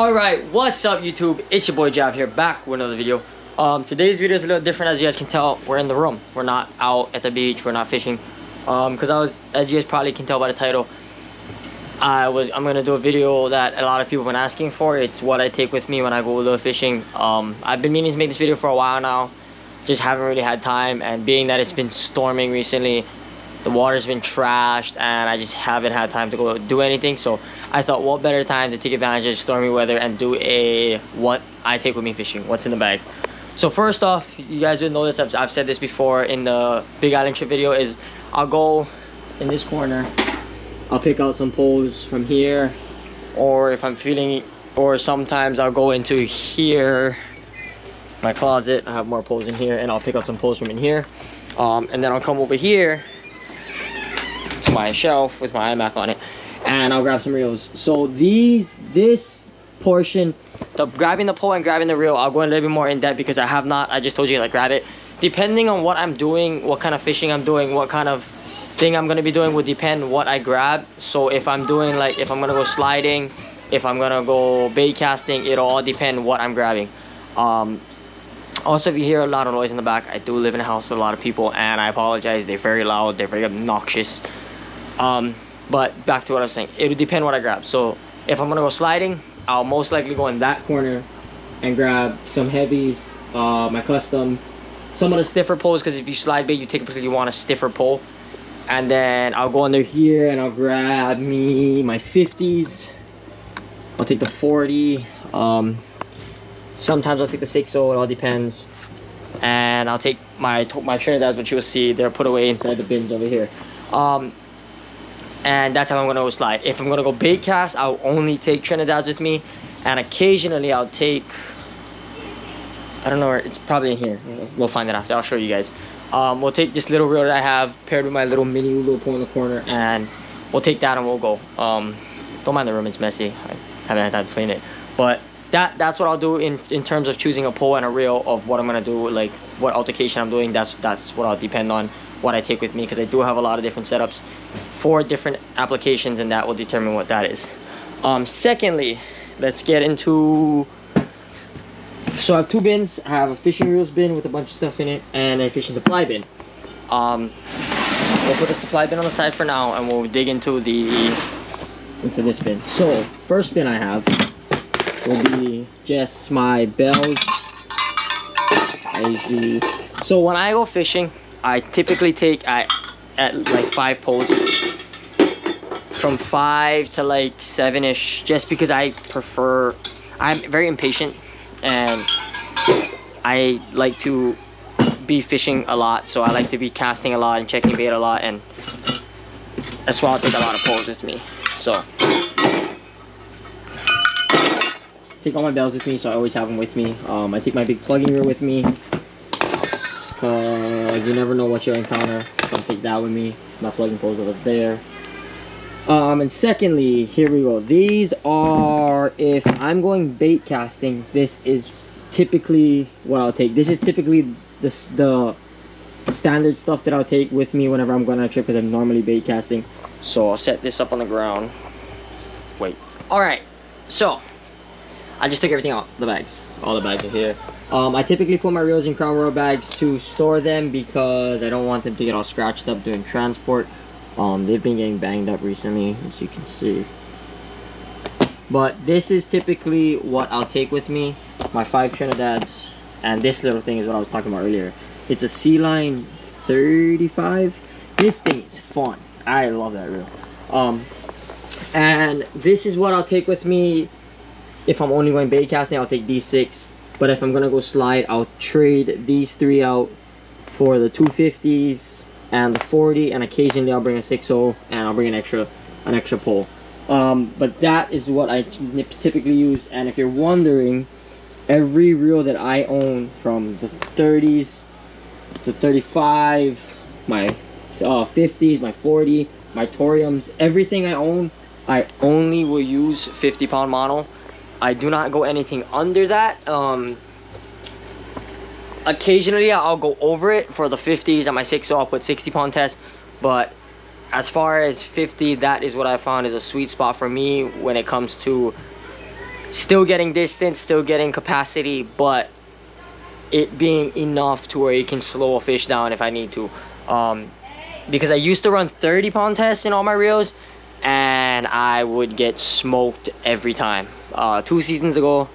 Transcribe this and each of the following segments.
Alright, what's up YouTube? It's your boy Jav here, back with another video. Today's video is a little different. As you guys can tell, we're in the room. We're not out at the beach, we're not fishing. Because as you guys probably can tell by the title, I'm gonna do a video that a lot of people have been asking for. It's what I take with me when I go Ulua fishing. I've been meaning to make this video for a while now, just haven't really had time, and being that it's been storming recently, the water's been trashed, and I just haven't had time to go do anything. So I thought, what better time to take advantage of stormy weather and do a what I take with me fishing, what's in the bag. So first off, you guys would know this, I've said this before in the Big Island trip video, is I'll go in this corner, I'll pick out some poles from here, or if I'm feeling, or sometimes I'll go into here, my closet, I have more poles in here, and I'll pick out some poles from in here. And then I'll come over here to my shelf with my iMac on it, and I'll grab some reels. So this portion, the grabbing the pole and grabbing the reel, I'll go a little bit more in depth because I just told you like grab it. Depending on what I'm doing, what kind of fishing I'm doing, what kind of thing I'm gonna be doing would depend what I grab. So if I'm doing like, if I'm gonna go sliding, if I'm gonna go bait casting, it'll all depend what I'm grabbing. Also, if you hear a lot of noise in the back, I do live in a house with a lot of people, and I apologize. They're very loud, they're very obnoxious. But back to what I was saying, it'll depend what I grab. So if I'm gonna go sliding, I'll most likely go in that corner and grab some heavies, my custom, some of the stiffer poles, because if you slide bait, you typically want a stiffer pole. And then I'll go under here and I'll grab me my 50s. I'll take the 40. Sometimes I'll take the 6.0, it all depends. And I'll take my Trinidad's, which you'll see they're put away inside the bins over here. And that's how I'm gonna go slide. If I'm gonna go bait cast, I'll only take Trinidad's with me, and occasionally I'll take, I don't know where, it's probably in here. We'll find it after, I'll show you guys. We'll take this little reel that I have paired with my little mini Ulua pole in the corner, and we'll take that and we'll go. Don't mind the room, it's messy. I haven't had time to clean it. But that's what I'll do in terms of choosing a pole and a reel of what I'm gonna do, like what altercation I'm doing. That's what I'll depend on what I take with me, because I do have a lot of different setups for different applications, and that will determine what that is. Secondly, let's get into, so I have two bins. I have a fishing reels bin with a bunch of stuff in it, and a fishing supply bin. We'll put the supply bin on the side for now, and we'll dig into this bin. So first bin I have will be just my bells. So when I go fishing, I typically take at like 5 poles, from 5 to like 7-ish, just because I'm very impatient and I like to be fishing a lot, so I like to be casting a lot and checking bait a lot, and that's why I'll take a lot of poles with me. So take all my bells with me, so I always have them with me. I take my big plugging reel with me, because you never know what you'll encounter, so I'll take that with me. My plugging poles over there. And secondly, here we go. These are, if I'm going bait casting, this is typically what I'll take. This is typically the standard stuff that I'll take with me whenever I'm going on a trip, because I'm normally bait casting. So I'll set this up on the ground. Wait. Alright, so I just took everything out, the bags. All the bags are here. I typically put my reels in Crown Royal bags to store them, because I don't want them to get all scratched up during transport. They've been getting banged up recently, as you can see. But this is typically what I'll take with me. My 5 Trinidad's, and this little thing is what I was talking about earlier. It's a Sea Line 35. This thing is fun. I love that reel. And this is what I'll take with me. If I'm only going bait casting, I'll take these 6. But if I'm gonna go slide, I'll trade these 3 out for the 250s and the 40, and occasionally I'll bring a 6.0 and I'll bring an extra pole. But that is what I typically use. And if you're wondering, every reel that I own, from the 30s, the 35, my 50s, my 40, my Toriums, everything I own, I only will use 50-pound mono. I do not go anything under that. Occasionally I'll go over it for the 50s and my 6.0. I'll put 60-pound test, but as far as 50, that is what I found is a sweet spot for me when it comes to still getting distance, still getting capacity, but it being enough to where you can slow a fish down if I need to. Because I used to run 30-pound tests in all my reels, and I would get smoked every time. 2 seasons ago,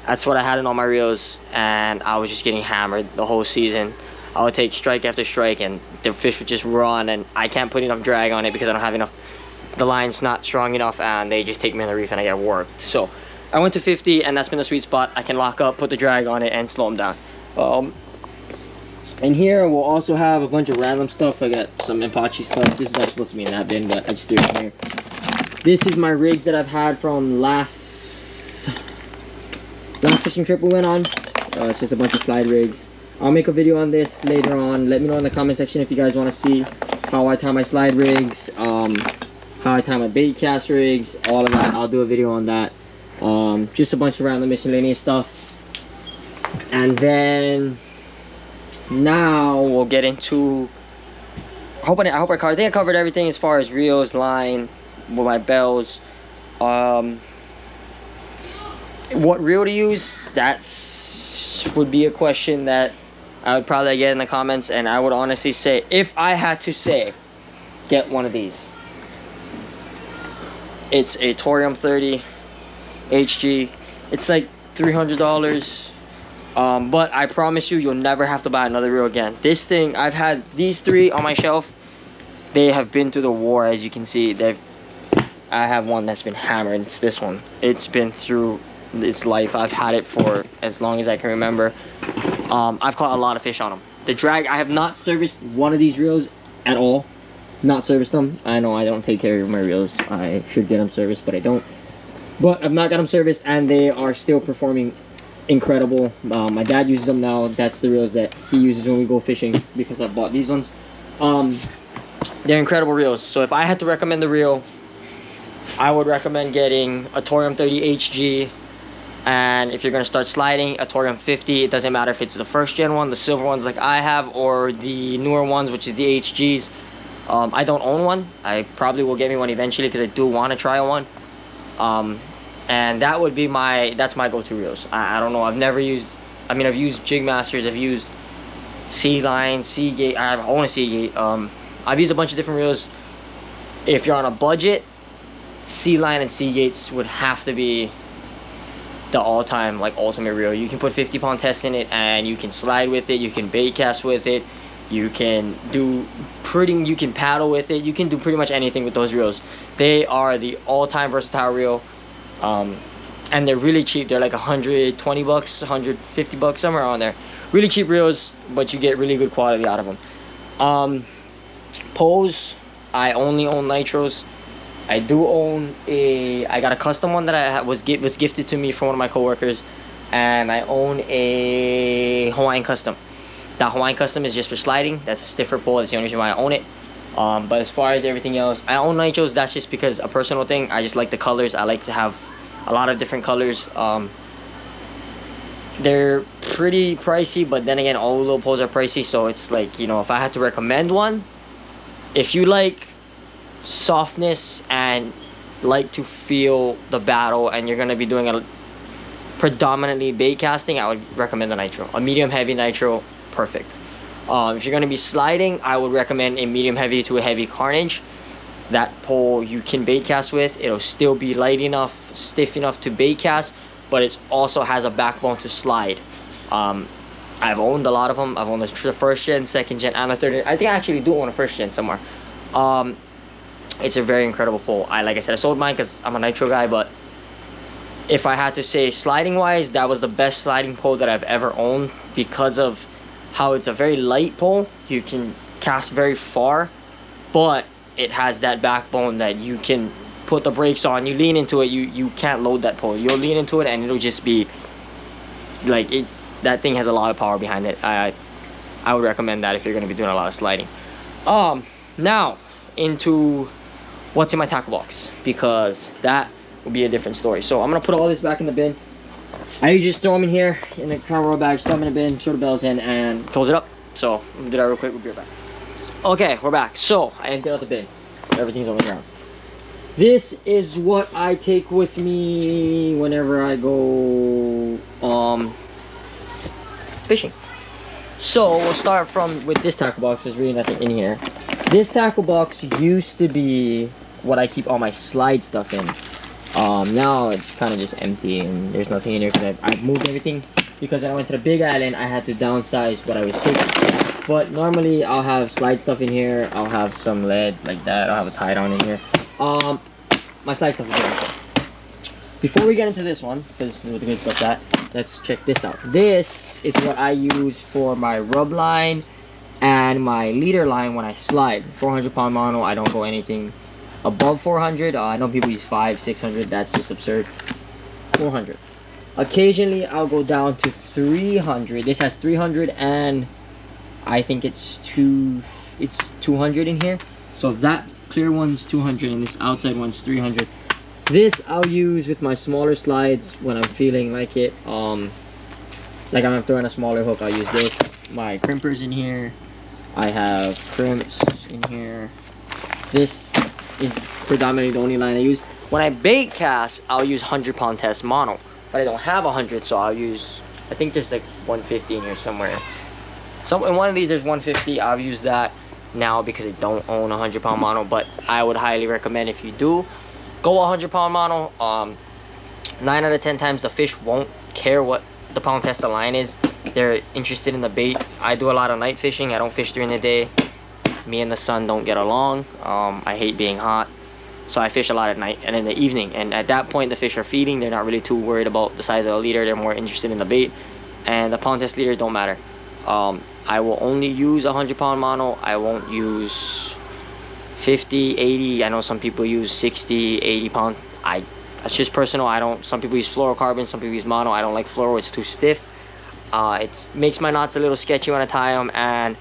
that's what I had in all my reels, and I was just getting hammered the whole season. I would take strike after strike, and the fish would just run, and I can't put enough drag on it because I don't have enough. The line's not strong enough, and they just take me on the reef, and I get worked. So I went to 50, and that's been the sweet spot. I can lock up, put the drag on it, and slow them down. And here we'll also have a bunch of random stuff. I got some Apache stuff. This is not supposed to be in that bin, but I just threw it in here. This is my rigs that I've had from last fishing trip we went on. It's just a bunch of slide rigs. I'll make a video on this later on. Let me know in the comment section if you guys want to see how I tie my slide rigs, how I tie my bait cast rigs, all of that. I'll do a video on that. Just a bunch of random miscellaneous stuff. And then now we'll get into, I think I covered everything as far as reels, line, with my bells. What reel to use, would be a question that I would probably get in the comments, and I would honestly say, if I had to say, get one of these. It's a Torium 30 HG. It's like $300. But I promise you, you'll never have to buy another reel again. This thing, I've had these 3 on my shelf. They have been through the war, as you can see. I have one that's been hammered. It's this one. It's been through its life. I've had it for as long as I can remember. I've caught a lot of fish on them. The drag, I have not serviced one of these reels at all. Not serviced them. I know I don't take care of my reels. I should get them serviced, but I don't. But I've not got them serviced, and they are still performing incredible. My dad uses them now. That's the reels that he uses when we go fishing, because I bought these ones. They're incredible reels. So if I had to recommend the reel, I would recommend getting a Torium 30 HG. And if you're going to start sliding, a Torium 50. It doesn't matter if it's the first gen one, the silver ones like I have, or the newer ones, which is the HGs. I don't own one. I probably will get me one eventually because I do want to try one. And that would be that's my go-to reels. I don't know, I've never used, I've used Jig Masters, I've used Sea Line, Seagate, I own a Seagate. I've used a bunch of different reels. If you're on a budget, Sea Line and Seagates would have to be the all-time ultimate reel. You can put 50-pound tests in it, and you can slide with it, you can bait cast with it, you can paddle with it, you can do pretty much anything with those reels. They are the all-time versatile reel. And they're really cheap. They're like 120 bucks, 150 bucks, somewhere on there. Really cheap reels, but you get really good quality out of them. Poles, I only own nitros. I do own I got a custom one that was gifted to me from one of my coworkers, and I own a Hawaiian custom. That Hawaiian custom is just for sliding. That's a stiffer pole. That's the only reason why I own it. But as far as everything else, I own nitros. That's just because a personal thing. I just like the colors. I like to have a lot of different colors. They're pretty pricey, but then again, all little poles are pricey. So it's like, you know, if I had to recommend one, if you like softness and like to feel the battle, and you're going to be doing a predominantly bait casting, I would recommend the nitro. A medium heavy nitro, perfect. If you're going to be sliding, I would recommend a medium heavy to a heavy Carnage. That pole you can bait cast with. It'll still be light enough, stiff enough to bait cast, but it also has a backbone to slide. I've owned a lot of them. I've owned the first gen, second gen, and the third gen. I think I actually do own a first gen somewhere. It's a very incredible pole. Like I said, I sold mine because I'm a nitro guy, but if I had to say sliding wise, that was the best sliding pole that I've ever owned, because of how it's a very light pole. You can cast very far, but it has that backbone that you can put the brakes on. You lean into it, you can't load that pole. You'll lean into it and it'll just be like it. That thing has a lot of power behind it. I would recommend that if you're going to be doing a lot of sliding. Now into what's in my tackle box, because that will be a different story. So I'm gonna put all this back in the bin. I usually just throw them in here in the cargo bag, throw them in the bin, throw the bells in, and close it up. So I'm gonna do that real quick. We'll be right back. Okay, we're back. So I emptied out the bin. Everything's on the ground. This is what I take with me whenever I go fishing. So we'll start with this tackle box. There's really nothing in here. This tackle box used to be what I keep all my slide stuff in. Now it's kind of just empty and there's nothing in here because I've moved everything, because when I went to the big island I had to downsize what I was taking. But normally I'll have slide stuff in here. I'll have some lead like that. I'll have a tie down in here. My slide stuff is here. Before we get into this one, because this is what the good stuff's at, let's check this out. This is what I use for my rub line and my leader line when I slide. 400 pound mono. I don't go anything above 400. I know people use 500, 600. That's just absurd. 400. Occasionally I'll go down to 300. This has 300 and I think it's 200 in here. So that clear one's 200 and this outside one's 300. This I'll use with my smaller slides when I'm feeling like it. Like I'm throwing a smaller hook, I'll use this. My crimpers in here. I have crimps in here. This is predominantly the only line I use. When I bait cast, I'll use 100 pound test mono, but I don't have 100, so I'll use, I think there's like 150 in here somewhere. So in one of these there's 150. I'll use that now because I don't own 100 pound mono, but I would highly recommend, if you do go 100 pound mono, 9 out of 10 times the fish won't care what the pound test the line is. They're interested in the bait. I do a lot of night fishing. I don't fish during the day. Me and the sun don't get along. I hate being hot, so I fish a lot at night and in the evening, and at that point the fish are feeding. They're not really too worried about the size of the leader. They're more interested in the bait, and the pound test leader don't matter. I will only use 100 pound mono. I won't use 50, 80. I know some people use 60, 80 pound. That's just personal. I don't. Some people use fluorocarbon, some people use mono. I don't like fluoro. It's too stiff. It makes my knots a little sketchy when I tie them, and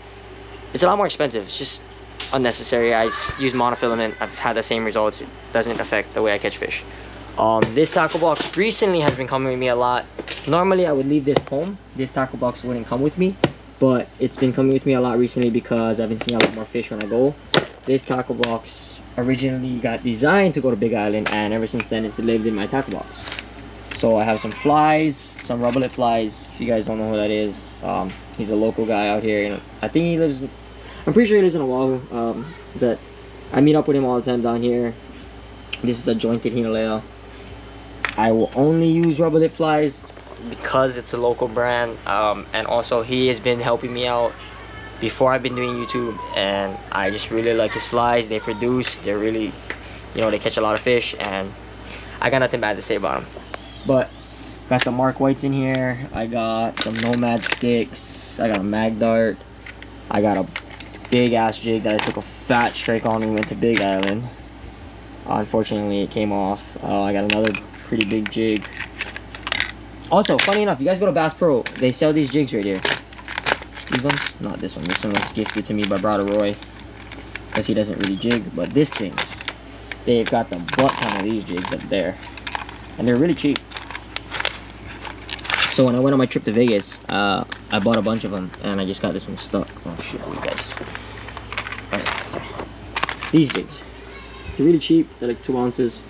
it's a lot more expensive. It's just unnecessary. I use monofilament. I've had the same results. It doesn't affect the way I catch fish. This tackle box recently has been coming with me a lot. Normally I would leave this home. This tackle box wouldn't come with me, but it's been coming with me a lot recently because I've been seeing a lot more fish when I go. This tackle box originally got designed to go to Big Island, and ever since then it's lived in my tackle box. So I have some flies, some rubberlet flies. If you guys don't know who that is, he's a local guy out here. You know, I think he lives, I'm pretty sure he lives in Oahu. But I meet up with him all the time down here. This is a jointed Hinalea. I will only use rubberlet flies because it's a local brand, and also he has been helping me out before I've been doing YouTube, and I just really like his flies. They produce, they're really, you know, they catch a lot of fish, and I got nothing bad to say about them. But got some Mark Whites in here. I got some Nomad sticks. I got a Mag Dart. I got a big ass jig that I took a fat strike on when we went to Big Island. Unfortunately it came off. I got another pretty big jig. Also, funny enough, you guys go to Bass Pro, they sell these jigs right here. These ones? Not this one. This one was gifted to me by brother Roy, because he doesn't really jig. But this thing's, they've got the butt ton of these jigs up there, and they're really cheap. So when I went on my trip to Vegas, I bought a bunch of them, and I just got this one stuck. Oh shit, you guys. Right. These jigs, they're really cheap. They're like 2 ounces.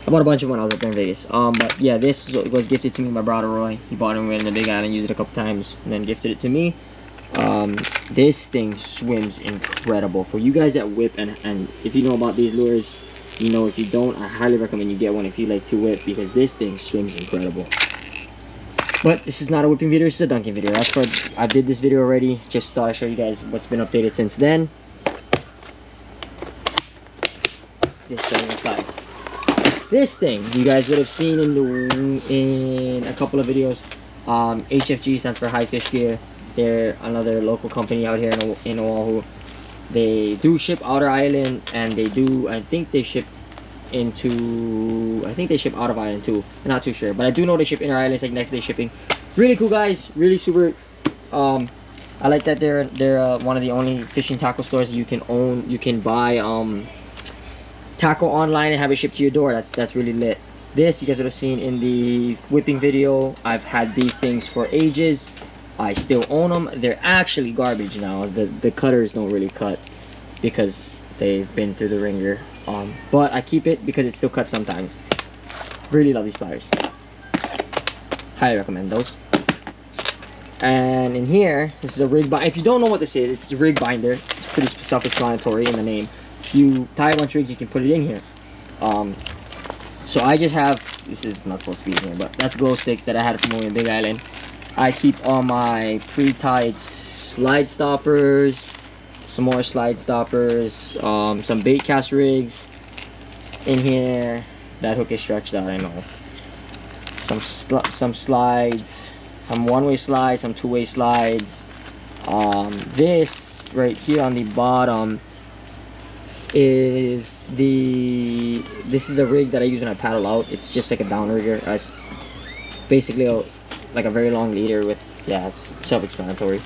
I bought a bunch of them when I was up there in Vegas. But yeah, this was gifted to me by brother Roy. He bought it when we were in the Big Island, used it a couple times, and then gifted it to me. This thing swims incredible. For you guys that whip, and if you know about these lures, you know. If you don't, I highly recommend you get one if you like to whip, because this thing swims incredible. But this is not a whipping video, this is a dunking video. That's for, I did this video already. Just thought I'd show you guys what's been updated since then. This thing aside. This thing you guys would have seen in a couple of videos. HFG stands for High Fish Gear. They're another local company out here in Oahu. They do ship outer island, and they do, I think they ship into, I think they ship out of island too. I'm not too sure, but I do know they ship inner islands, like next day shipping. Really cool guys, really super. I like that they're one of the only fishing tackle stores that you can own. You can buy tackle online and have it shipped to your door. That's really lit. This you guys would have seen in the whipping video. I've had these things for ages. I still own them. They're actually garbage now. The cutters don't really cut because they've been through the ringer. But I keep it because it still cuts sometimes. Really love these pliers. Highly recommend those. And in here, this is a rig binder. If you don't know what this is, it's a rig binder. It's pretty self-explanatory in the name. You tie a bunch of rigs, you can put it in here. So I just have, this is not supposed to be in here, but that's glow sticks that I had from over in Big Island. I keep all my pre-tied slide stoppers, some more slide stoppers, some bait cast rigs in here. That hook is stretched out, I know. Some slides, some one-way slides, some two-way slides. This right here on the bottom is this is a rig that I use when I paddle out. It's just like a downrigger. It's basically like a very long leader with, yeah, it's self-explanatory.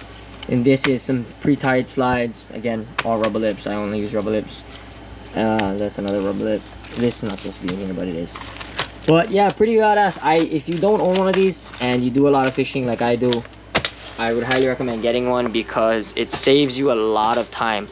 And this is some pre-tied slides. Again, all rubber lips. I only use rubber lips. That's another rubber lip. This is not supposed to be in here, but it is. But yeah, pretty badass. If you don't own one of these and you do a lot of fishing like I do, I would highly recommend getting one because it saves you a lot of time.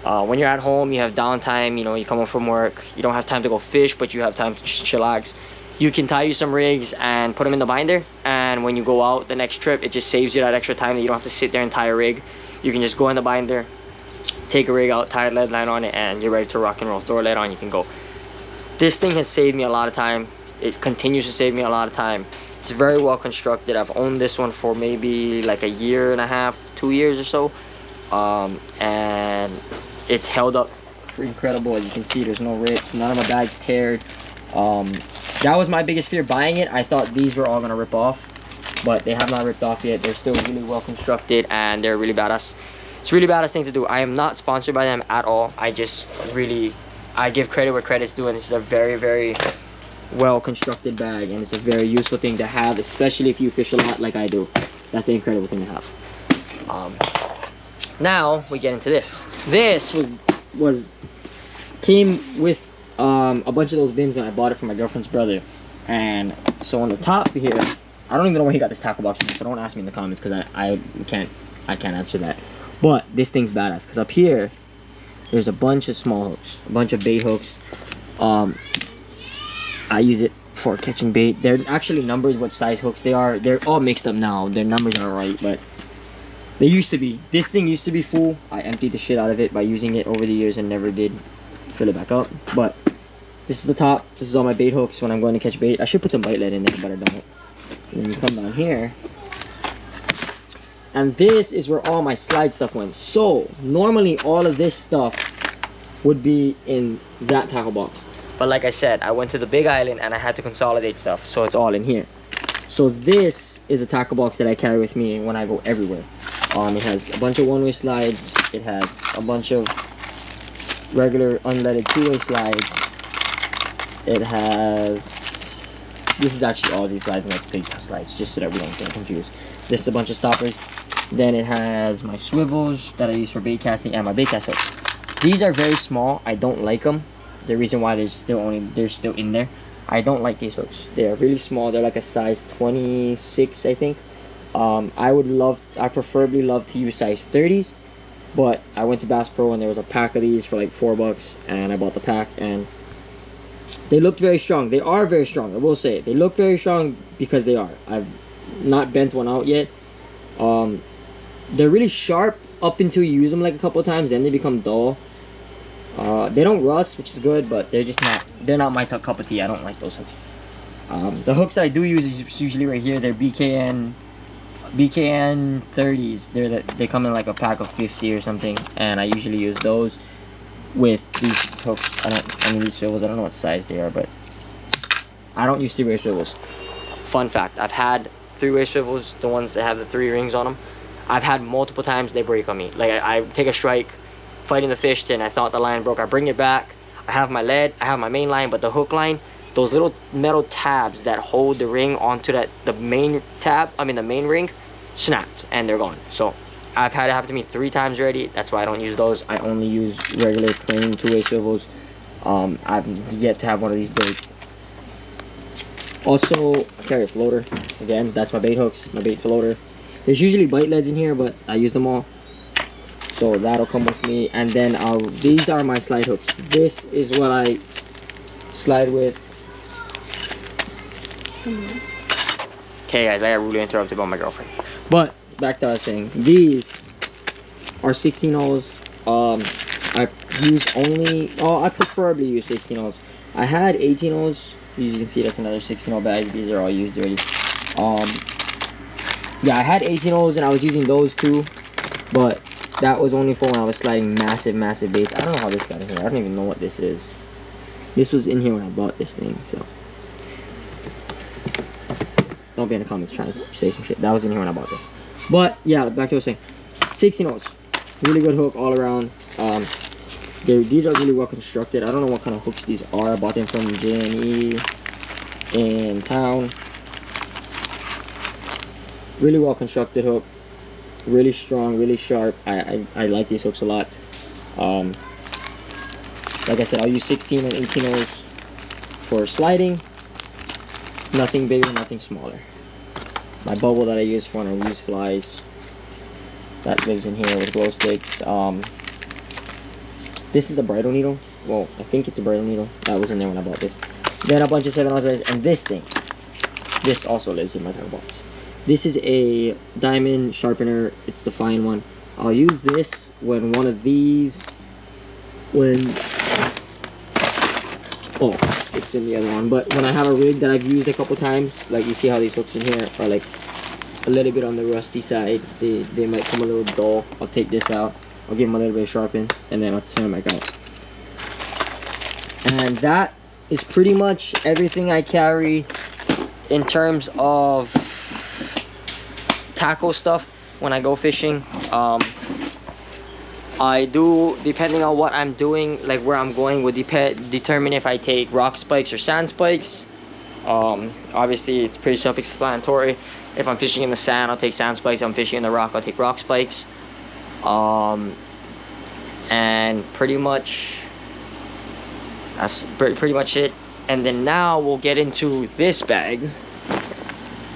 When you're at home, you have downtime, you know, you come home from work, you don't have time to go fish, but you have time to chillax. You can tie you some rigs and put them in the binder, and when you go out the next trip, it just saves you that extra time that you don't have to sit there and tie a rig. You can just go in the binder, take a rig out, tie a lead line on it, and you're ready to rock and roll. Throw a lead on, you can go. This thing has saved me a lot of time. It continues to save me a lot of time. It's very well constructed. I've owned this one for maybe like a year and a half, 2 years or so. And it's held up incredible. As you can see, there's no rips, none of my bags teared. That was my biggest fear buying it. I thought these were all gonna rip off, but they have not ripped off yet. They're still really well constructed and they're really badass. It's a really badass thing to do. I am not sponsored by them at all. I give credit where credit's due, and this is a very, very well constructed bag, and it's a very useful thing to have, especially if you fish a lot like I do. That's an incredible thing to have. Now we get into this. This came with a bunch of those bins when I bought it from my girlfriend's brother. And so on the top here, I don't even know where he got this tackle box from, so don't ask me in the comments because I can't answer that. But this thing's badass because up here there's a bunch of small hooks, a bunch of bait hooks. I use it for catching bait. They're actually numbered what size hooks they are. They're all mixed up now. Their numbers aren't right, but they used to be. This thing used to be full. I emptied the shit out of it by using it over the years and never did fill it back up. But this is the top. This is all my bait hooks when I'm going to catch bait. I should put some bite lead in there, but I don't. And then you come down here, and this is where all my slide stuff went. So normally all of this stuff would be in that tackle box, but like I said, I went to the Big Island and I had to consolidate stuff, so it's all in here. So this is a tackle box that I carry with me when I go everywhere. It has a bunch of one-way slides. It has a bunch of regular unleaded two-way slides. It has, this is actually Aussie slides and that's big slides, just so that we don't get confused. This is a bunch of stoppers. Then it has my swivels that I use for bait casting and my bait cast hooks. These are very small. I don't like them. The reason why they're still in there. I don't like these hooks. They are really small. They're like a size 26, I think. I preferably love to use size 30s, but I went to Bass Pro and there was a pack of these for like $4, and I bought the pack, and they looked very strong. They are very strong, I will say. They look very strong because they are. I've not bent one out yet. They're really sharp up until you use them like a couple of times, then they become dull. They don't rust, which is good, but they're not my cup of tea. I don't like those hooks. The hooks that I do use is usually right here. They're BKN 30s. They come in like a pack of 50 or something, and I usually use those with these hooks. I mean these swivels, I don't know what size they are, but I don't use three-way swivels. Fun fact, I've had three-way swivels, the ones that have the 3 rings on them. I've had multiple times they break on me. Like I take a strike fighting the fish, and I thought the line broke. I bring it back, I have my lead, I have my main line, but the hook line, those little metal tabs that hold the ring onto the main ring, snapped and they're gone. So I've had it happen to me 3 times already. That's why I don't use those. I only use regular plain two-way swivels. I've yet to have one of these break. Also, I carry a floater. Again, that's my bait hooks, my bait floater. There's usually bite leads in here, but I use them all. so that'll come with me. And then these are my slide hooks. This is what I slide with. Okay guys, I got really interrupted by my girlfriend. But back to what I was saying, these are 16-0s. I use only, I preferably use 16-0s. I had 18-0s. As you can see, that's another 16-0 bag. These are all used already. Yeah, I had 18-0s and I was using those too, but that was only for when I was sliding massive baits. I don't know how this got in here. I don't even know what this is. This was in here when I bought this thing, so don't be in the comments trying to say some shit. That was in here when I bought this. But yeah, back to what I was saying. 16-0s, really good hook all around. These are really well constructed. I don't know what kind of hooks these are. I bought them from J&E in town. Really well constructed hook, really strong, really sharp. I like these hooks a lot. Like I said, I'll use 16 and 18-0s for sliding. Nothing bigger, nothing smaller. My bubble that I use for when I use flies, that lives in here with glow sticks. This is a bridle needle. Well, I think it's a bridle needle. That was in there when I bought this. Then a bunch of 7/0s, and this thing. This also lives in my tackle box. This is a diamond sharpener. It's the fine one. I'll use this when one of these, oh, it's in the other one. But when I have a rig that I've used a couple times, like you see how these hooks in here are like a little bit on the rusty side. They might come a little dull. I'll take this out. I'll give them a little bit of sharpen, and then I'll turn them back out. And that is pretty much everything I carry in terms of tackle stuff when I go fishing. I do, depending on what I'm doing, like where I'm going, would determine if I take rock spikes or sand spikes. Obviously it's pretty self-explanatory. If I'm fishing in the sand, I'll take sand spikes. If I'm fishing in the rock, I'll take rock spikes. And pretty much that's pretty much it. And then now we'll get into this bag.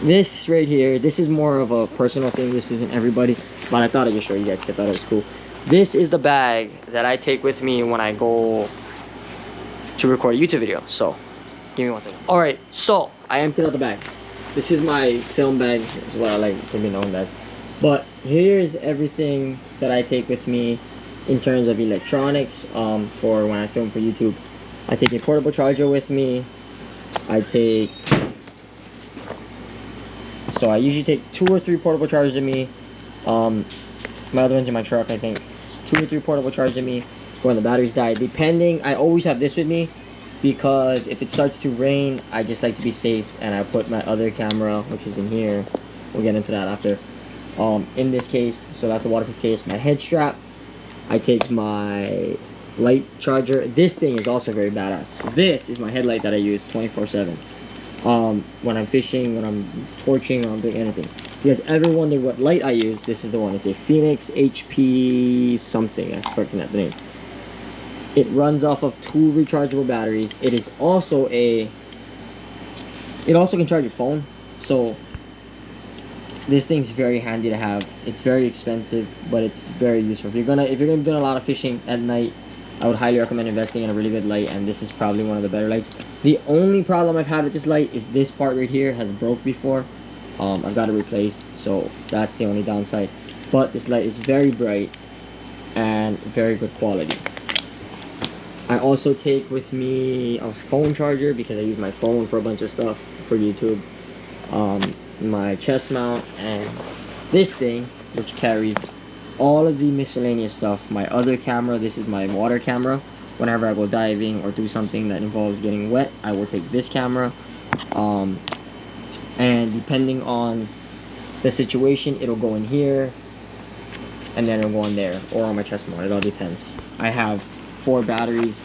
This right here, this is more of a personal thing. This isn't everybody, but I thought I'd just show you guys because I thought it was cool. This is the bag that I take with me when I go to record a YouTube video. So give me 1 second. All right, so I emptied out the bag. This is my film bag, is what I like to be known as. But here's everything that I take with me in terms of electronics for when I film for YouTube. I take a portable charger with me. So I usually take 2 or 3 portable chargers with me. My other one's in my truck, I think. 2 or 3 portable chargers with me for when the batteries die. Depending, I always have this with me because if it starts to rain, I just like to be safe, and I put my other camera, which is in here. We'll get into that after. In this case, so that's a waterproof case. My head strap. I take my light charger. This thing is also very badass. This is my headlight that I use 24/7. When I'm fishing, when I'm torching, or I'm doing anything. If you guys ever wonder what light I use, this is the one. It's a Phoenix HP something. I'm forgetting the name. It runs off of 2 rechargeable batteries. It is also it also can charge your phone. So this thing's very handy to have. It's very expensive, but it's very useful. If you're gonna be doing a lot of fishing at night, I would highly recommend investing in a really good light, and this is probably one of the better lights. The only problem I've had with this light is this part right here has broke before. I've got to replace, so that's the only downside. But this light is very bright and very good quality. I also take with me a phone charger because I use my phone for a bunch of stuff for YouTube. My chest mount, and this thing, which carries all of the miscellaneous stuff. My other camera, this is my water camera. Whenever I go diving or do something that involves getting wet, I will take this camera. And depending on the situation, it'll go in here, and then it'll go in there, or on my chest mount. It all depends. I have 4 batteries.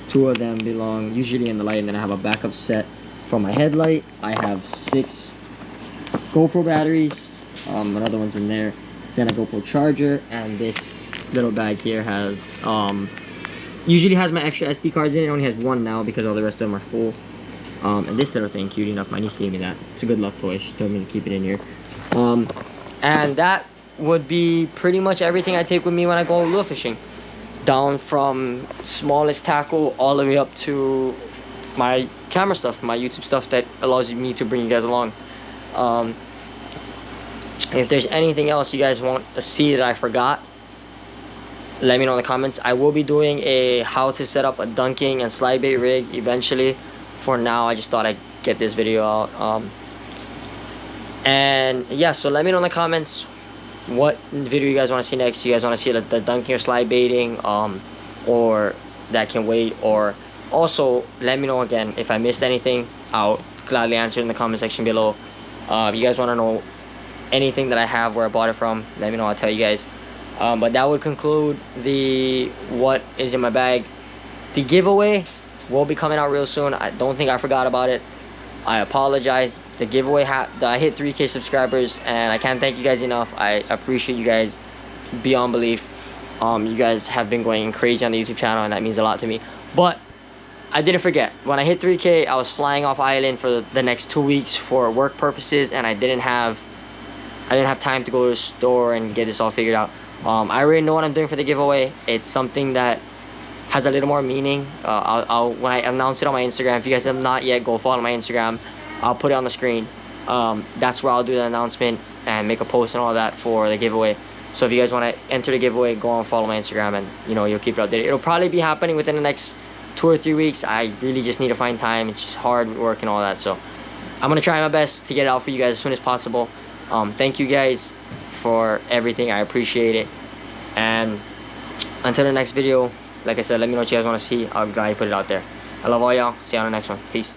2 of them belong usually in the light, and then I have a backup set for my headlight. I have 6 GoPro batteries. Another one's in there. Then a GoPro charger, and this little bag here has usually has my extra SD cards in it. It only has 1 now because all the rest of them are full. And this little thing, cute enough, my niece gave me that. It's a good luck toy. She told me to keep it in here. And that would be pretty much everything I take with me when I go lure fishing, down from smallest tackle all the way up to my camera stuff, my YouTube stuff that allows me to bring you guys along. If there's anything else you guys want to see that I forgot, let me know in the comments. I will be doing a how to set up a dunking and slide bait rig eventually. For now, I just thought I'd get this video out. And yeah, so let me know in the comments what video you guys want to see next. You guys want to see the dunking or slide baiting, or that can wait, or also let me know again if I missed anything. I'll gladly answer in the comment section below. You guys want to know anything that I have, where I bought it from, let me know, I'll tell you guys. But that would conclude the what is in my bag. The giveaway will be coming out real soon. I don't think I forgot about it. I apologize. The giveaway I hit 3K subscribers, and I can't thank you guys enough. I appreciate you guys beyond belief. You guys have been going crazy on the YouTube channel, and that means a lot to me. But I didn't forget, when I hit 3K, I was flying off island for the next 2 weeks for work purposes, and I didn't have time to go to the store and get this all figured out. I already know what I'm doing for the giveaway. It's something that has a little more meaning. When I announce it on my Instagram, if you guys have not yet, go follow my Instagram. I'll put it on the screen. That's where I'll do the announcement and make a post and all that for the giveaway. So if you guys want to enter the giveaway, go on follow my Instagram, and you'll keep it updated. It'll probably be happening within the next 2 or 3 weeks. I really just need to find time. It's just hard work and all that. So I'm gonna try my best to get it out for you guys as soon as possible. Thank you guys for everything. I appreciate it. And until the next video, like I said, let me know what you guys want to see. I'll gladly put it out there. I love all y'all. See you on the next one. Peace.